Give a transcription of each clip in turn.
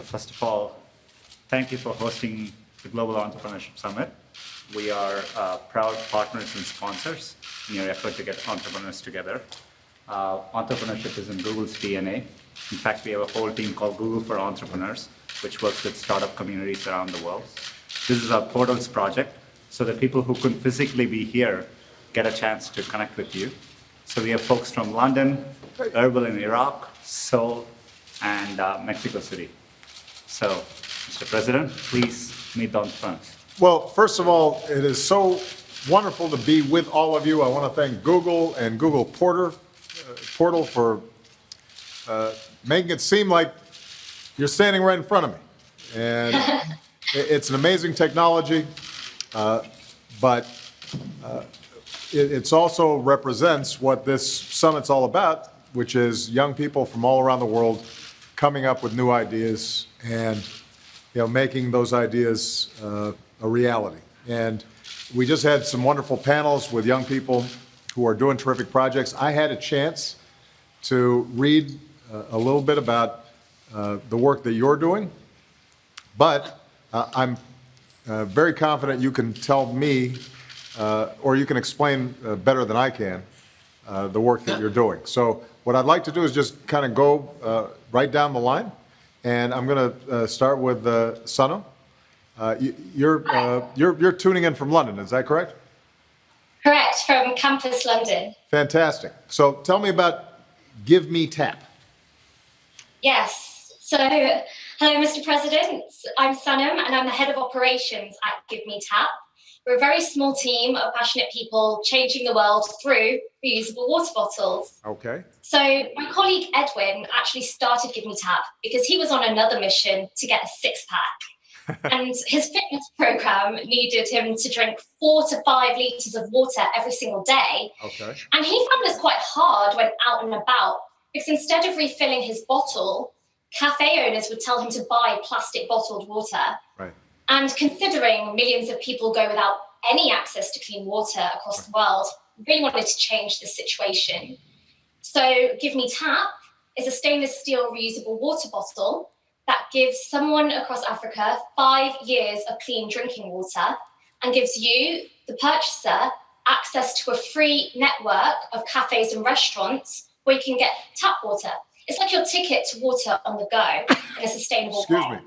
So first of all, thank you for hosting the Global Entrepreneurship Summit. We are proud partners and sponsors in your effort to get entrepreneurs together. Entrepreneurship is in Google's DNA. In fact, we have a whole team called Google for Entrepreneurs, which works with startup communities around the world. This is our Portals project, so that people who couldn't physically be here get a chance to connect with you. So we have folks from London, Erbil in Iraq, Seoul, and Mexico City. So, Mr. President, please meet the entrepreneurs. Well, first of all, it is so wonderful to be with all of you. I want to thank Google and Google Portal for making it seem like you're standing right in front of me. And it's an amazing technology, but it also represents what this summit's all about, which is young people from all around the world coming up with new ideas and making those ideas a reality. And we just had some wonderful panels with young people who are doing terrific projects. I had a chance to read a little bit about the work that you're doing, but I'm very confident you can tell me, or you can explain better than I can, the work that you're doing. So what I'd like to do is just kind of go right down the line, and I'm going to start with Sana. You're tuning in from London, is that correct? Correct, from Campus London. Fantastic. So tell me about Give Me Tap. Yes. So, hello, Mr. President. I'm Sanam, and I'm the head of operations at Give Me Tap. We're a very small team of passionate people changing the world through reusable water bottles. Okay. So my colleague Edwin actually started Give Me Tap because he was on another mission to get a six-pack. And his fitness program needed him to drink 4 to 5 liters of water every single day. Okay. And he found this quite hard when out and about, because instead of refilling his bottle, cafe owners would tell him to buy plastic bottled water. Right. And considering millions of people go without any access to clean water across the world, we really wanted to change the situation. So Give Me Tap is a stainless steel reusable water bottle that gives someone across Africa 5 years of clean drinking water and gives you, the purchaser, access to a free network of cafes and restaurants where you can get tap water. It's like your ticket to water on the go in a sustainable way. Excuse me.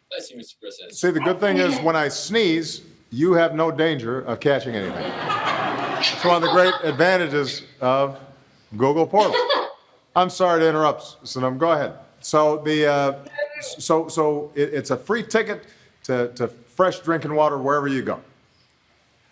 Bless you, Mr. President. See, the good thing is when I sneeze, you have no danger of catching anything. It's one of the great advantages of Google Portal. I'm sorry to interrupt, Sanam. Go ahead. So it's a free ticket to fresh drinking water wherever you go.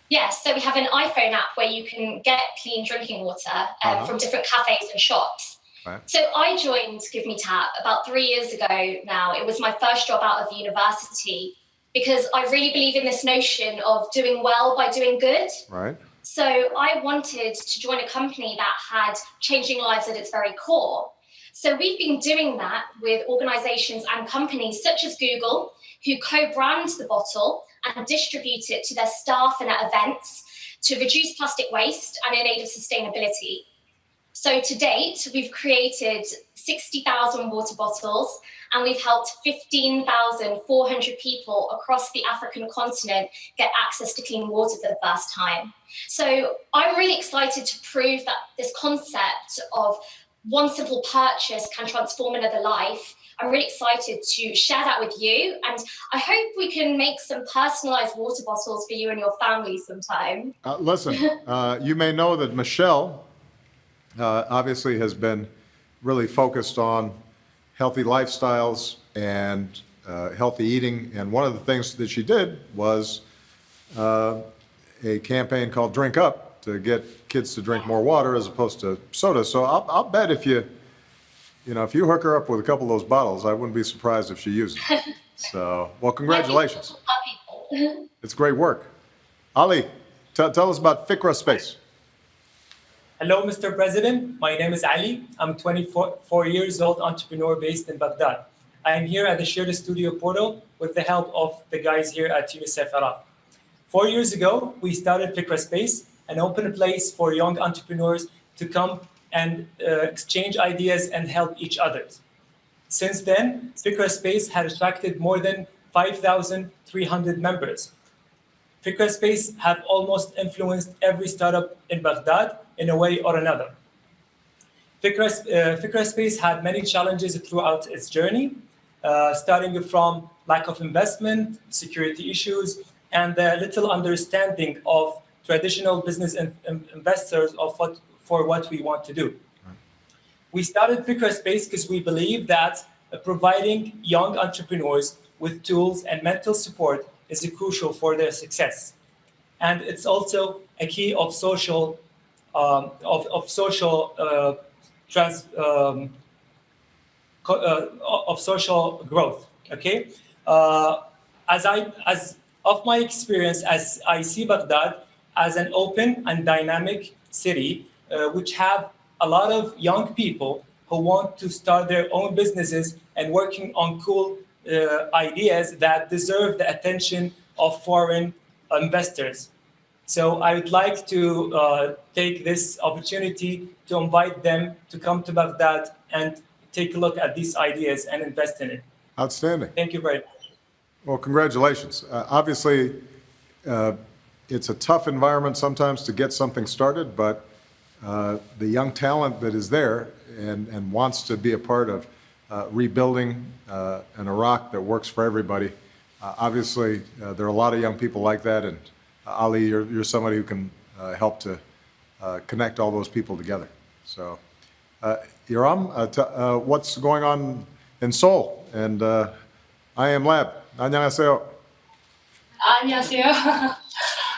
Yes, so we have an iPhone app where you can get clean drinking water from different cafes and shops. Right. So I joined Give Me Tap about 3 years ago now. It was my first job out of university because I really believe in this notion of doing well by doing good. Right. So I wanted to join a company that had changing lives at its very core. So we've been doing that with organizations and companies such as Google, who co-brand the bottle and distribute it to their staff and at events to reduce plastic waste and enable sustainability. So to date, we've created 60,000 water bottles and we've helped 15,400 people across the African continent get access to clean water for the first time. So I'm really excited to prove that this concept of one simple purchase can transform another life. I'm really excited to share that with you, and I hope we can make some personalized water bottles for you and your family sometime. Listen, you may know that Michelle obviously has been really focused on healthy lifestyles and healthy eating, and one of the things that she did was a campaign called Drink Up to get kids to drink more water as opposed to soda. So I'll bet if you hook her up with a couple of those bottles, I wouldn't be surprised if she uses them. So, well, congratulations. It's great work. Ali, tell us about Fikra Space. Hello, Mr. President. My name is Ali. I'm 24 years old entrepreneur based in Baghdad. I am here at the Shared Studio Portal with the help of the guys here at UNICEF Iraq. 4 years ago, we started Fikra Space, an open place for young entrepreneurs to come and exchange ideas and help each other. Since then, Fikraspace has attracted more than 5,300 members. Fikraspace have almost influenced every startup in Baghdad in a way or another. Fikraspace had many challenges throughout its journey, starting from lack of investment, security issues, and the little understanding of traditional business investors for what we want to do. We started Fikraspace because we believe that providing young entrepreneurs with tools and mental support is crucial for their success. And it's also a key of social social growth. Okay, as of my experience, as I see Baghdad as an open and dynamic city, which have a lot of young people who want to start their own businesses and working on cool ideas that deserve the attention of foreign investors. So I would like to take this opportunity to invite them to come to Baghdad and take a look at these ideas and invest in it. Outstanding. Thank you very much. Well, congratulations. Obviously, it's a tough environment sometimes to get something started, but the young talent that is there and wants to be a part of rebuilding an Iraq that works for everybody, obviously, there are a lot of young people like that, and Ali, you're somebody who can help to connect all those people together. So, Yoram, what's going on in Seoul and IM Lab? 안녕하세요. 안녕하세요.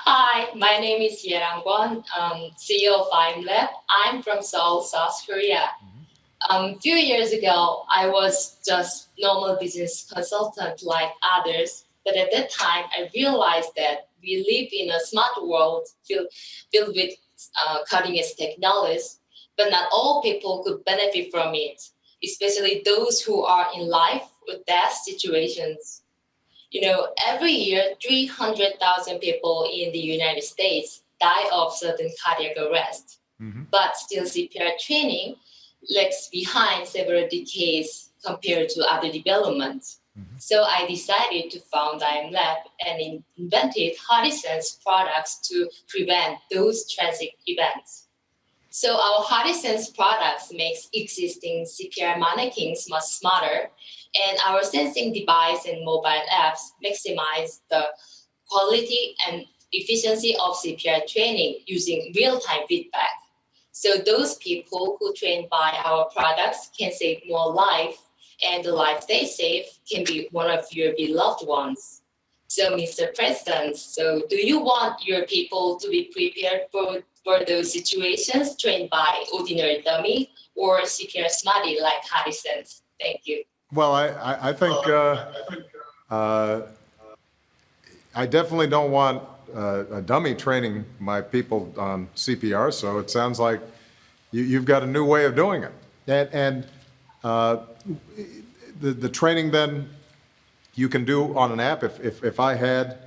Hi, my name is Yerang Kwon, CEO of IM Lab. I'm from Seoul, South Korea. A few years ago, I was just normal business consultant like others. But at that time, I realized that we live in a smart world filled with cutting-edge technologies, but not all people could benefit from it, especially those who are in life or death situations. You know, every year, 300,000 people in the United States die of sudden cardiac arrest. But still CPR training lags behind several decades compared to other developments. So I decided to found IM Lab and invented HeartSense products to prevent those tragic events. So our HeartSense products makes existing CPR mannequins much smarter, and our sensing device and mobile apps maximize the quality and efficiency of CPR training using real-time feedback. So those people who train by our products can save more life, and the life they save can be one of your beloved ones. So, Mr. President, so do you want your people to be prepared for those situations trained by ordinary dummy or CPR smarty like HeartSense? Thank you. Well, I think I definitely don't want a dummy training my people on CPR, so it sounds like you've got a new way of doing it. And the training then you can do on an app. If I had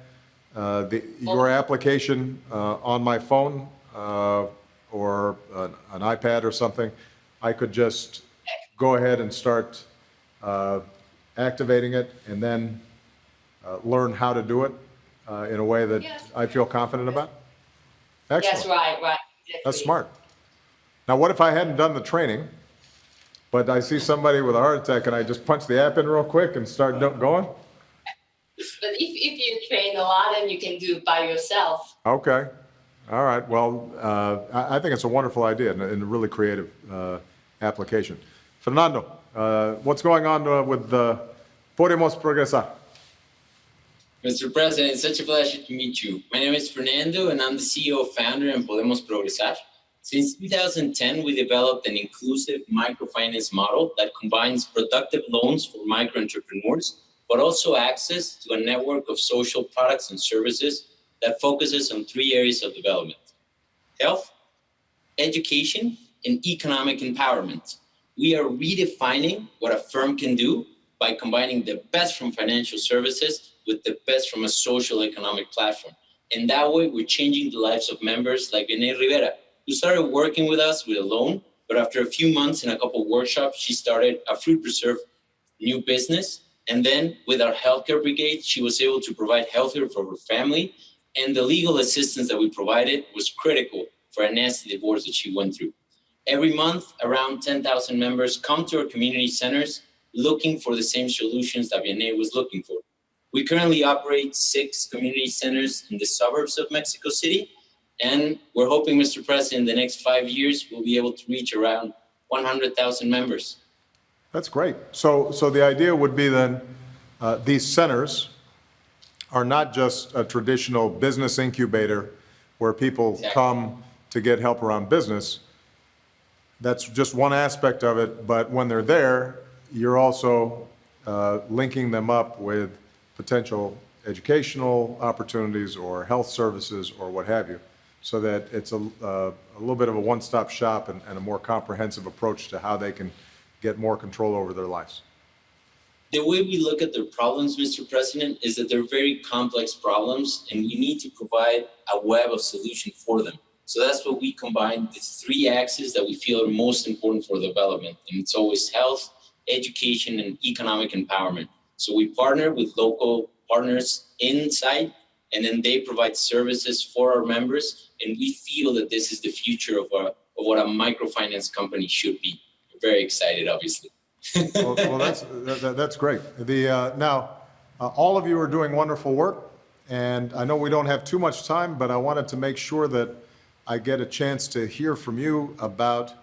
your application on my phone or an iPad or something, I could just go ahead and start activating it and then learn how to do it in a way that I feel confident about. Excellent. Yes, right. Exactly. That's smart. Now, what if I hadn't done the training, but I see somebody with a heart attack and I just punch the app in real quick and start going? But if you train a lot, then you can do it by yourself. Okay. All right. Well, I think it's a wonderful idea and a really creative application. Fernando, what's going on with Podemos Progresar? Mr. President, it's such a pleasure to meet you. My name is Fernando, and I'm the CEO, founder, and Podemos Progresar. Since 2010, we developed an inclusive microfinance model that combines productive loans for micro-entrepreneurs, but also access to a network of social products and services that focuses on 3 areas of development: health, education, and economic empowerment. We are redefining what a firm can do by combining the best from financial services with the best from a social economic platform. And that way, we're changing the lives of members like Vianney Rivera, who started working with us with a loan, but after a few months and a couple of workshops, she started a fruit preserve new business. And then with our healthcare brigade, she was able to provide healthcare for her family. And the legal assistance that we provided was critical for a nasty divorce that she went through. Every month, around 10,000 members come to our community centers looking for the same solutions that Vianney was looking for. We currently operate 6 community centers in the suburbs of Mexico City, and we're hoping, Mr. President, in the next 5 years, we'll be able to reach around 100,000 members. That's great. So the idea would be then, these centers are not just a traditional business incubator where people Exactly. come to get help around business. That's just one aspect of it, but when they're there, you're also linking them up with potential educational opportunities or health services or what have you, so that it's a little bit of a one-stop shop and a more comprehensive approach to how they can get more control over their lives. The way we look at their problems, Mr. President, is that they're very complex problems, and we need to provide a web of solution for them. So that's what we combine, the 3 axes that we feel are most important for development. And it's always health, education, and economic empowerment. So we partner with local partners inside, and then they provide services for our members. And we feel that this is the future of what a microfinance company should be. We're very excited, obviously. Well, that's great. Now, all of you are doing wonderful work, and I know we don't have too much time, but I wanted to make sure that I get a chance to hear from you about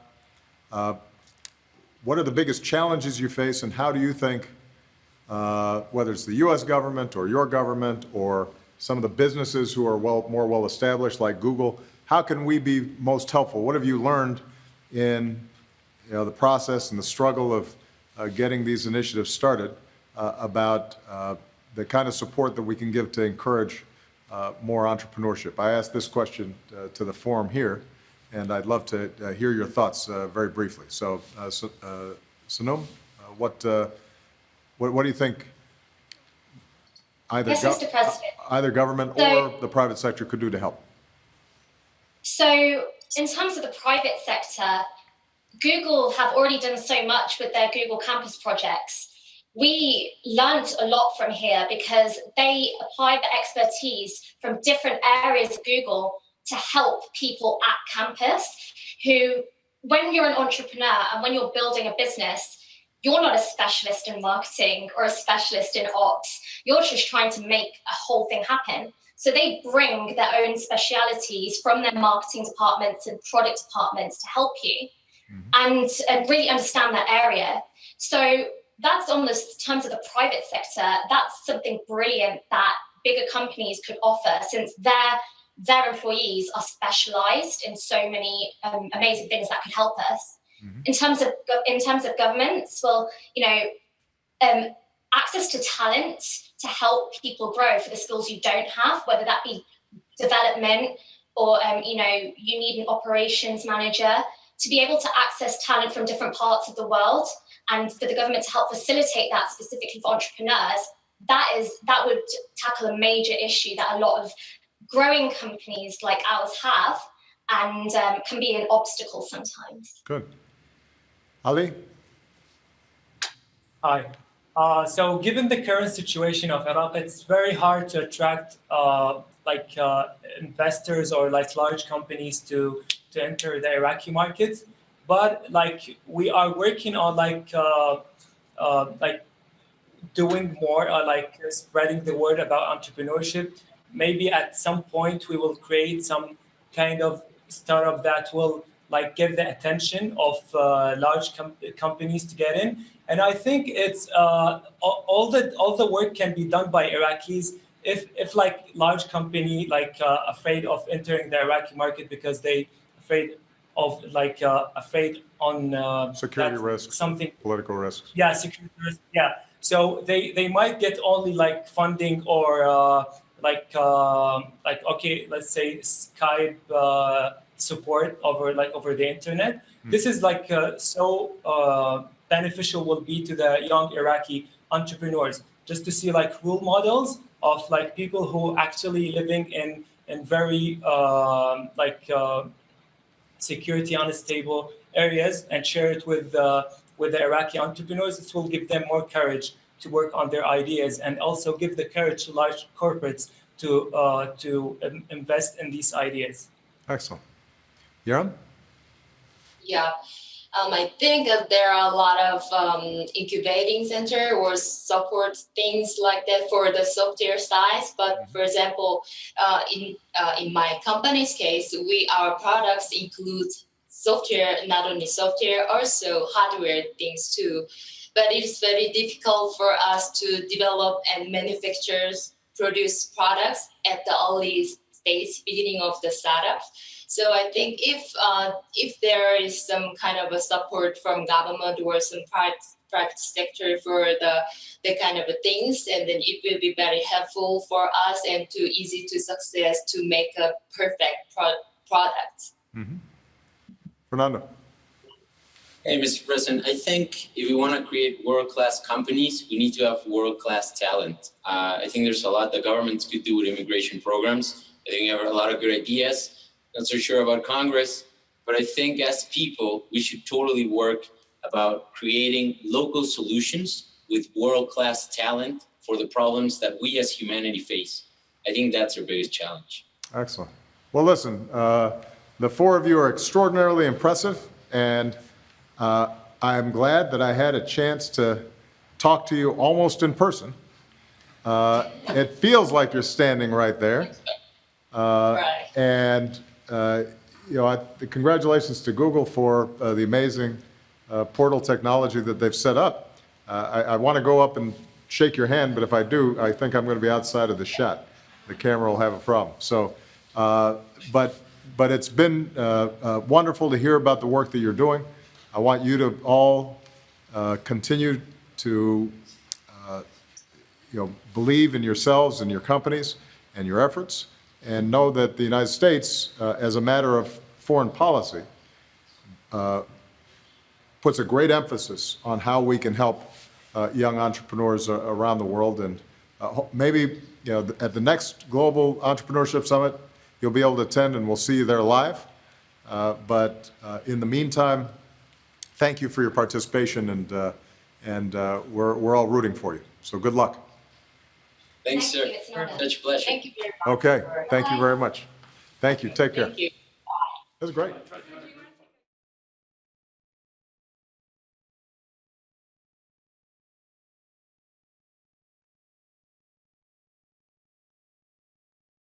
what are the biggest challenges you face, and how do you think, whether it's the U.S. government or your government or some of the businesses who are more well established like Google, how can we be most helpful? What have you learned in the process and the struggle of getting these initiatives started about the kind of support that we can give to encourage more entrepreneurship? I asked this question to the forum here, and I'd love to hear your thoughts very briefly. So, Sanum, what do you think either, Yes, Mr. President. either government or the private sector could do to help? So in terms of the private sector, Google have already done so much with their Google Campus projects. We learned a lot from here because they applied the expertise from different areas of Google to help people at campus who, when you're an entrepreneur and when you're building a business, you're not a specialist in marketing or a specialist in ops. You're just trying to make a whole thing happen. So they bring their own specialities from their marketing departments and product departments to help you. And really understand that area. So that's on the terms of the private sector. That's something brilliant that bigger companies could offer, since their employees are specialized in so many amazing things that could help us. In terms of governments, well, access to talent to help people grow for the skills you don't have, whether that be development or you need an operations manager, to be able to access talent from different parts of the world, and for the government to help facilitate that specifically for entrepreneurs, that would tackle a major issue that a lot of growing companies like ours have, and can be an obstacle sometimes. Good. Ali? Hi. So given the current situation of Iraq, it's very hard to attract investors or large companies to enter the Iraqi market. But we are working on doing more, spreading the word about entrepreneurship. Maybe at some point we will create some kind of startup that will get the attention of large companies to get in. And I think it's all the work can be done by Iraqis. If large company afraid of entering the Iraqi market because they afraid on Security risks, something, political risks. Yeah, security risks. Yeah, so they might get only funding or okay, let's say Skype support over the internet. This is so beneficial will be to the young Iraqi entrepreneurs, just to see role models of people who actually living in very security unstable areas, and share it with with the Iraqi entrepreneurs. It will give them more courage to work on their ideas, and also give the courage to large corporates to invest in these ideas. Excellent. Yaron? Yeah. I think there are a lot of incubating center or support things like that for the software side. But for example, in my company's case, our products include software, not only software, also hardware things too. But it's very difficult for us to develop and produce products at the early stage, beginning of the startup. So I think if there is some kind of a support from government or some private sector for the kind of things, and then it will be very helpful for us and too easy to success to make a perfect product. Mm-hmm. Fernando? Hey, Mr. President, I think if we want to create world-class companies, we need to have world-class talent. I think there's a lot the governments could do with immigration programs. I think we have a lot of good ideas. Not so sure about Congress, but I think as people, we should totally work about creating local solutions with world-class talent for the problems that we as humanity face. I think that's our biggest challenge. Excellent. Well, listen, the four of you are extraordinarily impressive, and I'm glad that I had a chance to talk to you almost in person. It feels like you're standing right there. Right. And congratulations to Google for the amazing portal technology that they've set up. I want to go up and shake your hand, but if I do, I think I'm going to be outside of the shot. The camera will have a problem. So, but it's been wonderful to hear about the work that you're doing. I want you to all continue to believe in yourselves and your companies and your efforts, and know that the United States, as a matter of foreign policy, puts a great emphasis on how we can help young entrepreneurs around the world. And maybe at the next Global Entrepreneurship Summit, you'll be able to attend, and we'll see you there live. But in the meantime, thank you for your participation, and we're all rooting for you. So good luck. Thanks, Thank sir. you. It's an honor. Such a pleasure. Thank you very much. Okay, thank you very much. Thank you. Take care. Thank you. That was great.